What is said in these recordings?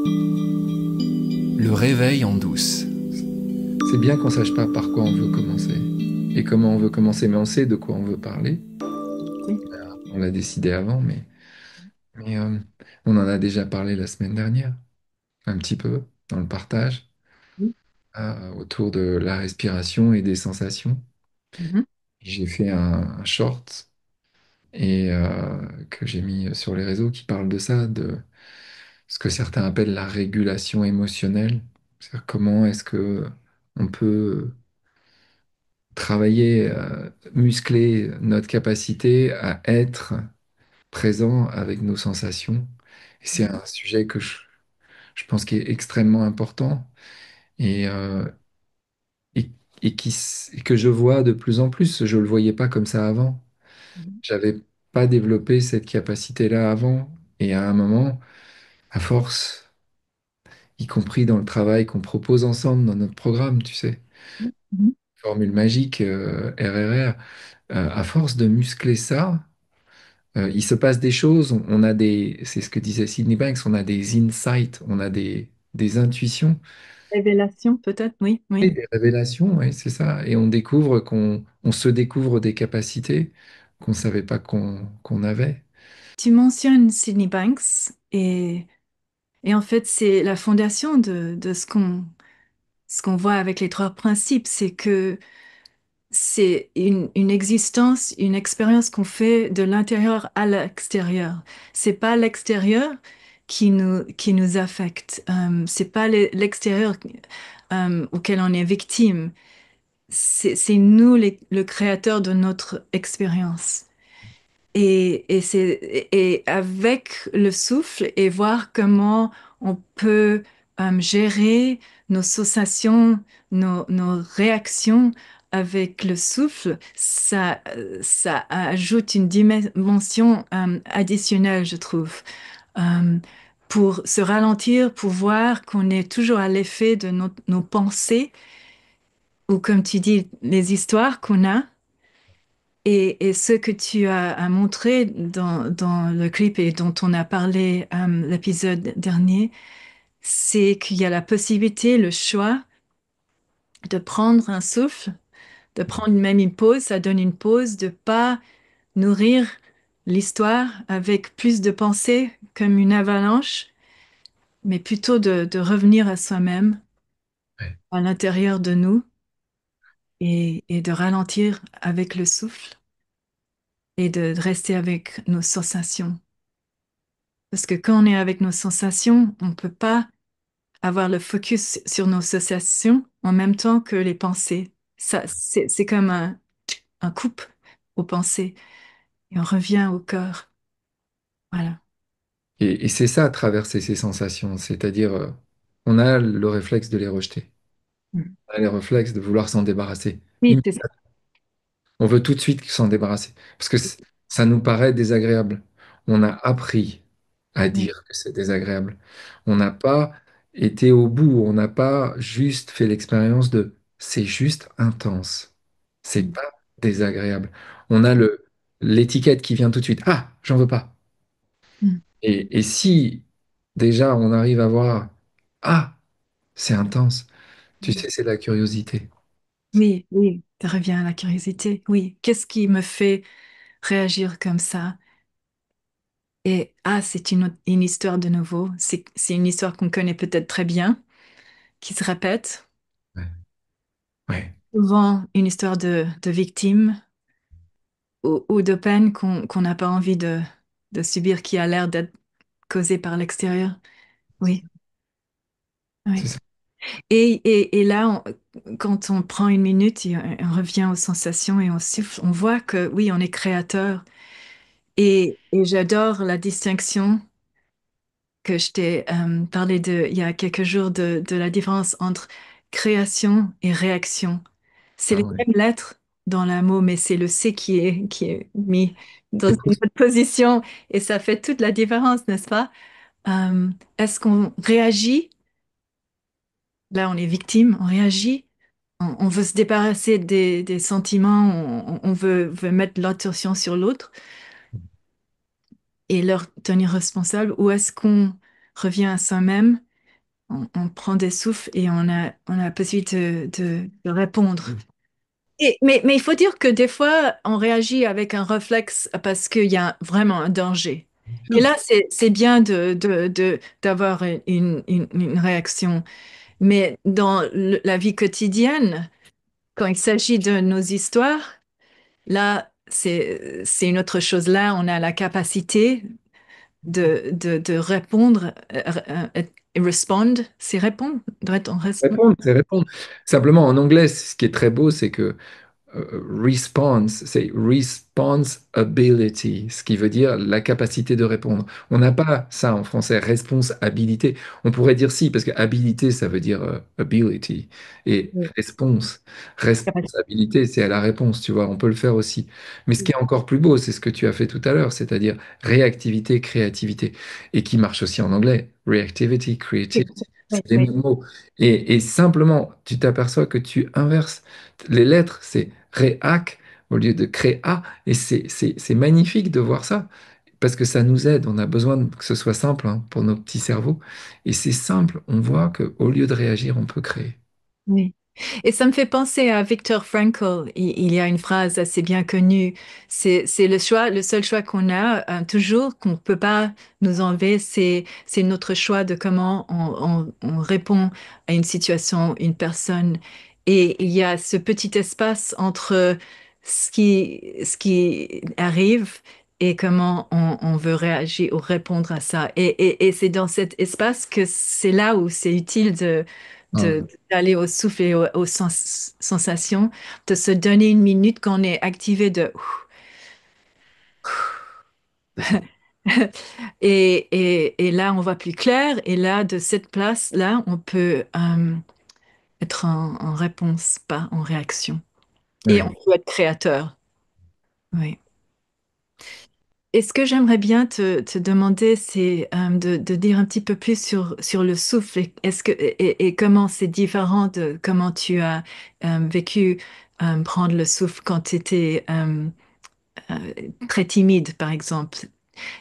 Le réveil en douce. C'est bien qu'on sache pas par quoi on veut commencer et comment on veut commencer, mais on sait de quoi on veut parler. Oui. On l'a décidé avant, mais on en a déjà parlé la semaine dernière, un petit peu, dans le partage, Oui. autour de la respiration et des sensations. Mhm. J'ai fait un short que j'ai mis sur les réseaux qui parle de ça, de ce que certains appellent la régulation émotionnelle. C'est-à-dire comment est-ce que on peut travailler, muscler notre capacité à être présent avec nos sensations. Et c'est un sujet que je pense qui est extrêmement important et, euh, et, et que je vois de plus en plus. Je ne le voyais pas comme ça avant. Mhm. J'avais pas développé cette capacité-là avant. Et à un moment, à force, y compris dans le travail qu'on propose ensemble dans notre programme, tu sais, Mhm. formule magique, RRR, à force de muscler ça, il se passe des choses, on a c'est ce que disait Sydney Banks, on a des insights, on a des intuitions Révélation, peut-être, oui, et oui. des révélations, ouais, c'est ça. Et on découvre on se découvre des capacités qu'on savait pas qu'on avait. Tu mentionnes Sydney Banks et en fait, c'est la fondation de ce qu'on voit avec les trois principes, c'est que c'est une existence, une expérience qu'on fait de l'intérieur à l'extérieur. C'est pas l'extérieur qui nous affecte. C'est pas l'extérieur auquel on est victime. C'est nous le créateur de notre expérience. Et avec le souffle et voir comment on peut gérer nos sensations, nos réactions avec le souffle, ça ajoute une dimension additionnelle, je trouve. Euh, pour se ralentir, pour voir qu'on est toujours à l'effet de nos pensées, ou comme tu dis, les histoires qu'on a. Et ce que tu as montré dans le clip et dont on a parlé l'épisode dernier, c'est qu'il y a la possibilité, le choix de prendre un souffle, de prendre même une pause, ça donne une pause, de pas nourrir l'histoire avec plus de pensées comme une avalanche, mais plutôt de revenir à soi-même, Ouais. à l'intérieur de nous, et de ralentir avec le souffle et de rester avec nos sensations. Parce que quand on est avec nos sensations, on ne peut pas avoir le focus sur nos sensations en même temps que les pensées. Ça, c'est comme un coupe aux pensées et on revient au cœur. Voilà. Et c'est ça, traverser ces sensations, c'est-à-dire, on a le réflexe de les rejeter, Mm. on a le réflexe de vouloir s'en débarrasser. Oui, c'est ça. On veut tout de suite s'en débarrasser parce que ça nous paraît désagréable. On a appris à Oui. dire que c'est désagréable. On n'a pas été au bout, on n'a pas juste fait l'expérience de c'est juste intense. C'est Mm. pas désagréable. On a l'étiquette qui vient tout de suite. Ah, j'en veux pas. Mm. Et si déjà on arrive à voir ah, c'est intense, tu Mm. sais, c'est la curiosité. Oui, oui, ça revient à la curiosité. Oui, qu'est-ce qui me fait réagir comme ça? Et c'est une histoire de nouveau. C'est une histoire qu'on connaît peut-être très bien, qui se répète. Ouais. Ouais. Souvent une histoire de victime ou de peine qu'on n'a pas envie de subir, qui a l'air d'être causée par l'extérieur. Oui, C'est oui. ça. Et là, quand on prend une minute et on revient aux sensations et on souffle, on voit que oui, on est créateur. Et j'adore la distinction que je t'ai parlé il y a quelques jours de la différence entre création et réaction. C'est Ah les ouais. mêmes lettres dans le mot, mais c'est le C qui est mis dans une autre position et ça fait toute la différence, n'est-ce pas? Euh, Est-ce qu'on réagit? Là, on est victime, on réagit. On veut se débarrasser des sentiments, on veut mettre l'attention sur l'autre et leur tenir responsable. Ou est-ce qu'on revient à soi-même on prend des souffles et on a la possibilité de répondre. Mais il faut dire que des fois, on réagit avec un réflexe parce qu'il y a vraiment un danger. Et là, c'est bien d'avoir une réaction. Mais dans la vie quotidienne, quand il s'agit de nos histoires, là, c'est une autre chose. Là, on a la capacité de répondre, respond, c'est répondre, doit-on répondre? Répondre, c'est répondre. Simplement, en anglais, ce qui est très beau, c'est que response, c'est responsibility, ce qui veut dire la capacité de répondre. On n'a pas ça en français, responsabilité. On pourrait dire si, parce que habilité, ça veut dire ability. Et Oui. responsabilité, c'est à la réponse, tu vois, on peut le faire aussi. Mais ce qui est encore plus beau, c'est ce que tu as fait tout à l'heure, c'est-à-dire réactivité, créativité, et qui marche aussi en anglais, reactivity, creativity. Oui, C'est les oui, mêmes mots. Et simplement, tu t'aperçois que tu inverses les lettres, c'est réac au lieu de créa. Et c'est magnifique de voir ça, parce que ça nous aide. On a besoin que ce soit simple hein, pour nos petits cerveaux. Et c'est simple, on voit qu'au lieu de réagir, on peut créer. oui. Et ça me fait penser à Viktor Frankl. Il y a une phrase assez bien connue. C'est le choix, le seul choix qu'on a toujours, qu'on ne peut pas nous enlever, c'est notre choix de comment on répond à une situation, une personne. Et il y a ce petit espace entre ce qui arrive et comment on veut réagir ou répondre à ça. Et c'est dans cet espace que c'est là où c'est utile Ah, d'aller au souffle et aux sensations, de se donner une minute quand on est activé de c'est ça. et là on voit plus clair et là de cette place là on peut être en réponse, pas en réaction. Et on Ouais, peut être créateur. Oui. Et ce que j'aimerais bien te demander, c'est de dire un petit peu plus sur le souffle. Et comment c'est différent de comment tu as vécu prendre le souffle quand tu étais très timide, par exemple.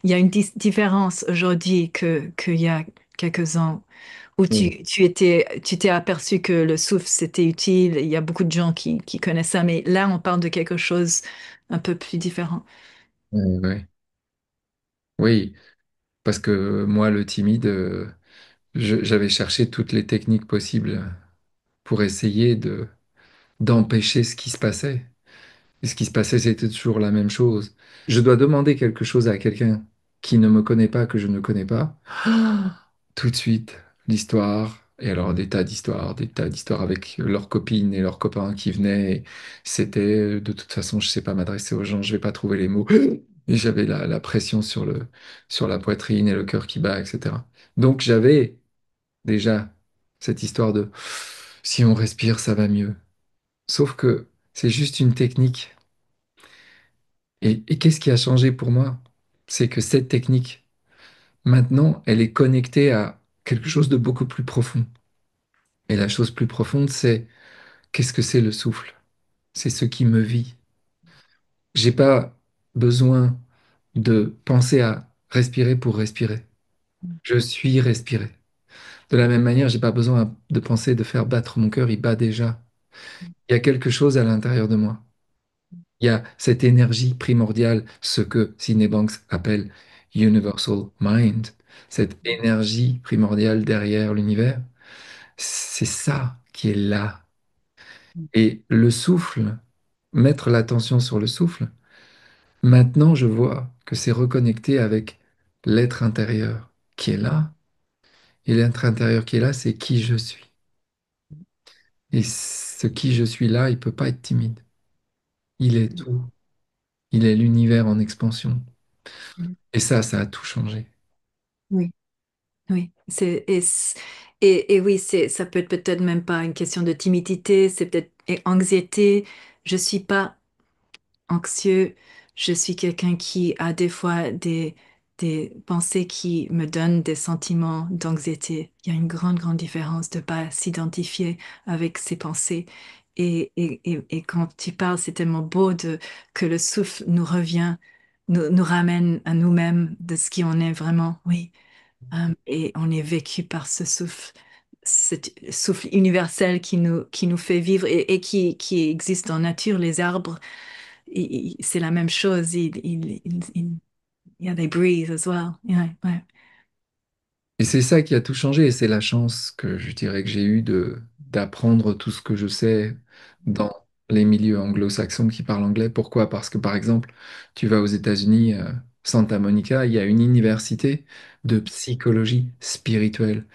Il y a une différence aujourd'hui qu'il y a quelques ans où ouais, tu t'es aperçu que le souffle, c'était utile. Il y a beaucoup de gens qui connaissent ça, mais là, on parle de quelque chose un peu plus différent. ouais, ouais. Oui, parce que moi, le timide, j'avais cherché toutes les techniques possibles pour essayer d'empêcher ce qui se passait. Et ce qui se passait, c'était toujours la même chose. Je dois demander quelque chose à quelqu'un qui ne me connaît pas, que je ne connais pas. Tout de suite, l'histoire. Et alors, des tas d'histoires avec leurs copines et leurs copains qui venaient. Et c'était, de toute façon, je sais pas m'adresser aux gens, je vais pas trouver les mots. Et j'avais la pression sur la poitrine et le cœur qui bat, etc. Donc, j'avais déjà cette histoire de si on respire, ça va mieux. Sauf que c'est juste une technique. Et qu'est-ce qui a changé pour moi? C'est que cette technique, maintenant, elle est connectée à quelque chose de beaucoup plus profond. Et la chose plus profonde, c'est qu'est-ce que c'est le souffle? C'est ce qui me vit. J'ai pas besoin de penser à respirer pour respirer. Je suis respiré. De la même manière, j'ai pas besoin de penser de faire battre mon cœur, il bat déjà. Il y a quelque chose à l'intérieur de moi. Il y a cette énergie primordiale, ce que Sydney Banks appelle Universal Mind, cette énergie primordiale derrière l'univers. C'est ça qui est là. Et le souffle, mettre l'attention sur le souffle, maintenant je vois que c'est reconnecté avec l'être intérieur qui est là. Et l'être intérieur qui est là, c'est qui je suis. Et ce qui je suis là, il peut pas être timide. Il est tout. Il est l'univers en expansion. Et ça a tout changé. Oui. Oui, et oui, ça peut être peut-être même pas une question de timidité, c'est peut-être anxiété. Je suis pas anxieux, je suis quelqu'un qui a des fois des pensées qui me donnent des sentiments d'anxiété. Il y a une grande différence de pas s'identifier avec ses pensées. Et quand tu parles, c'est tellement beau que le souffle nous revient, nous ramène à nous-mêmes de ce qui on est vraiment. Oui. Et on est vécu par ce souffle. cet souffle universel qui nous fait vivre et qui existe en nature. Les arbres, c'est la même chose. Yeah, they breathe as well. Yeah, ouais. Et c'est ça qui a tout changé, et c'est la chance que je dirais que j'ai eue de d'apprendre tout ce que je sais dans les milieux anglo-saxons qui parlent anglais. Pourquoi? Parce que par exemple, tu vas aux États-Unis, Santa Monica, il y a une université de psychologie spirituelle,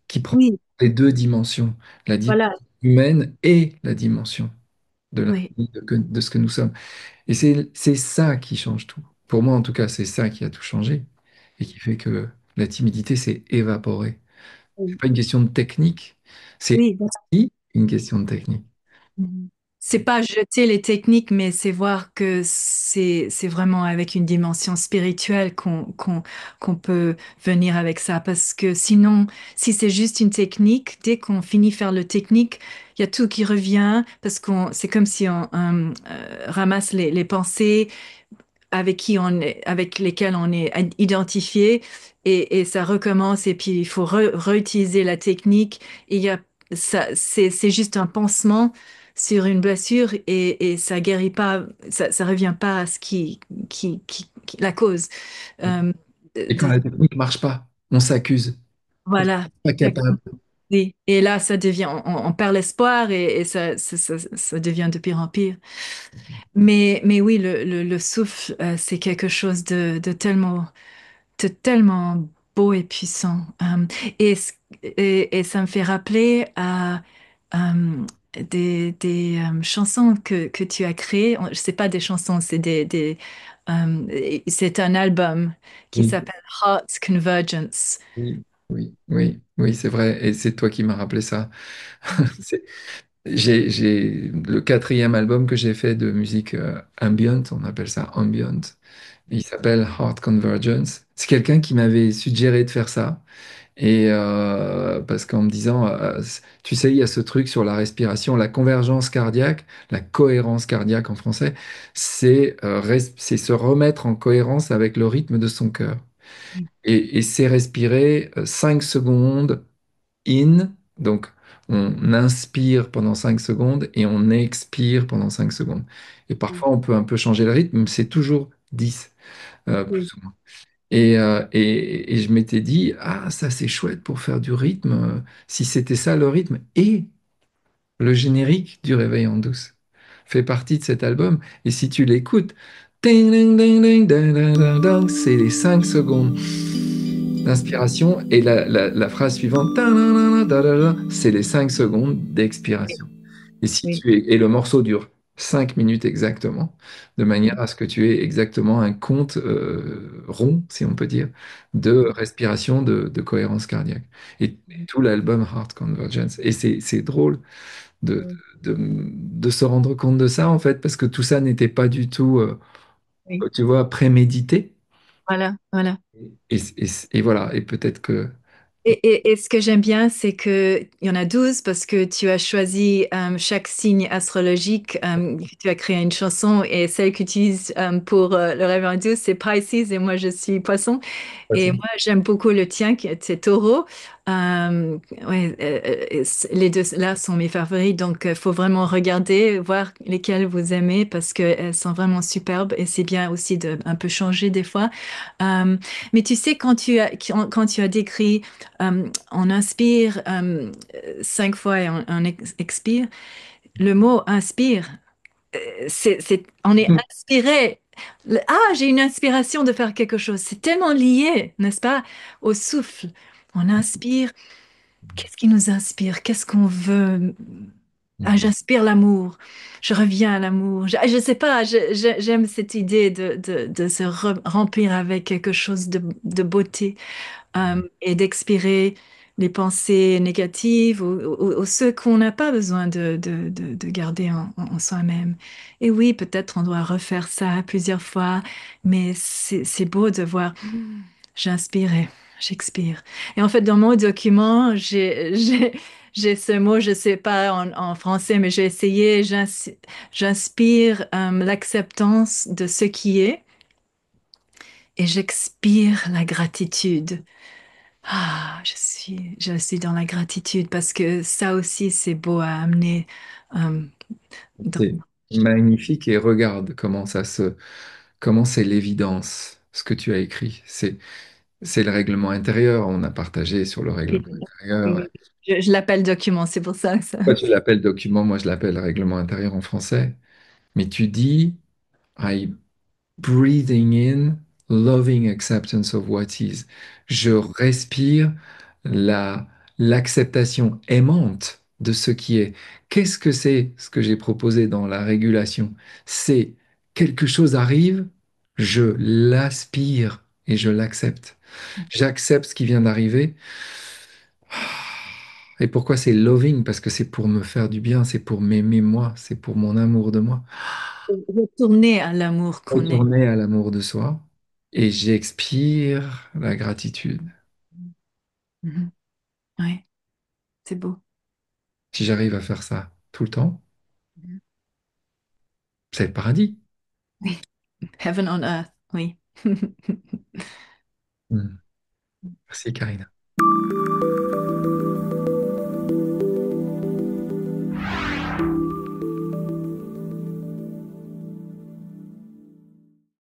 qui prend Oui, les deux dimensions, la dimension voilà. humaine et la dimension de Oui, l'infini, de ce que nous sommes. Et c'est ça qui change tout. Pour moi, en tout cas, c'est ça qui a tout changé et qui fait que la timidité s'est évaporée. C'est oui, pas une question de technique, c'est oui. aussi une question de technique. Mhm. C'est pas jeter les techniques, mais c'est voir que c'est vraiment avec une dimension spirituelle qu'on peut venir avec ça. Parce que sinon, si c'est juste une technique, dès qu'on finit faire le technique, il y a tout qui revient parce qu'on c'est comme si on ramasse les pensées avec lesquels on est identifié et ça recommence et puis il faut réutiliser la technique et il y a ça c'est juste un pansement sur une blessure et ça guérit pas ça revient pas à ce la cause. Euh, Et quand de- la technique marche pas, on s'accuse. On n'est voilà, pas capable. exactement. Oui. Et là ça devient on perd l'espoir et ça devient de pire en pire. Mais oui, le souffle, c'est quelque chose de tellement beau et puissant. Et, c- et ça me fait rappeler à des chansons que tu as créées. Je sais pas des chansons, c'est un album qui Oui, s'appelle Heart's Convergence. oui, oui, oui, oui, c'est vrai. Et c'est toi qui m'as rappelé ça. C'est- j'ai le quatrième album que j'ai fait de musique ambient, on appelle ça ambient. Il s'appelle Heart Convergence. C'est quelqu'un qui m'avait suggéré de faire ça. Et parce qu'en me disant, tu sais, il y a ce truc sur la respiration, la convergence cardiaque, la cohérence cardiaque en français, c'est se remettre en cohérence avec le rythme de son cœur. Et c'est respirer 5 secondes in, donc on inspire pendant 5 secondes et on expire pendant 5 secondes. Et parfois on peut un peu changer le rythme, mais c'est toujours 10 Oui, plus ou moins. Et je m'étais dit, ah, ça c'est chouette pour faire du rythme, si c'était ça le rythme. Et le générique du Réveil en douce fait partie de cet album. Et si tu l'écoutes, ding, ding, ding, ding, ding, ding, ding, ding, c'est les 5 secondes d'inspiration. Et la phrase suivante, ta, na, na, na, da, da, da, c'est les 5 secondes d'expiration. Et, si oui, tu es, et le morceau dure 5 minutes exactement, de manière à ce que tu aies exactement un compte rond, si on peut dire, de respiration, de cohérence cardiaque. Et tout l'album Heart Convergence. Et c'est drôle de, oui, de se rendre compte de ça, en fait, parce que tout ça n'était pas du tout, oui. tu vois, prémédité. Voilà, voilà. Et voilà, et peut-être que... Et ce que j'aime bien, c'est que il y en a 12 parce que tu as choisi chaque signe astrologique, tu as créé une chanson et celle que tu utilises pour le réveil 12, c'est Pisces et moi je suis Poisson. Et moi j'aime beaucoup le tien qui c'est Taureau. Ouais, les deux là sont mes favoris, donc il faut vraiment regarder, voir lesquels vous aimez parce qu'elles sont vraiment superbes et c'est bien aussi de un peu changer des fois. Euh, mais tu sais, quand tu as décrit on inspire 5 fois et on expire. Le mot inspire, on est inspiré. Ah, j'ai une inspiration de faire quelque chose. C'est tellement lié, n'est-ce pas, au souffle. On inspire. Qu'est-ce qui nous inspire? Qu'est-ce qu'on veut? Ah, j'inspire l'amour. Je reviens à l'amour. Je sais pas, j'aime cette idée de se remplir avec quelque chose de beauté et d'expirer les pensées négatives ou ceux qu'on n'a pas besoin de garder en soi-même. Et oui, peut-être on doit refaire ça plusieurs fois, mais c'est beau de voir, j'inspire et j'expire. Et en fait, dans mon document, j'ai ce mot, je sais pas en français, mais j'ai essayé, j'inspire l'acceptance de ce qui est et j'expire la gratitude. Je suis dans la gratitude parce que ça aussi, c'est beau à amener. euh, dans- C'est magnifique et regarde comment c'est l'évidence, ce que tu as écrit. C'est le règlement intérieur. On a partagé sur le règlement intérieur. Oui, je l'appelle document, c'est pour ça que ça. Toi, tu l'appelles document, moi je l'appelle règlement intérieur en français. Mais tu dis, I breathing in loving acceptance of what is. Je respire la, l'acceptation aimante de ce qui est. Qu'est-ce que c'est ce que j'ai proposé dans la régulation? C'est quelque chose arrive, je l'aspire et je l'accepte. J'accepte ce qui vient d'arriver. Et pourquoi c'est loving? Parce que c'est pour me faire du bien, c'est pour m'aimer moi, c'est pour mon amour de moi. Retourner à l'amour qu'on est. Retourner à l'amour de soi et j'expire la gratitude. Mhm. Ouais, c'est beau. Si j'arrive à faire ça tout le temps, Mhm. c'est le paradis. Oui. Heaven on earth, oui. Hmm. Merci, Karina.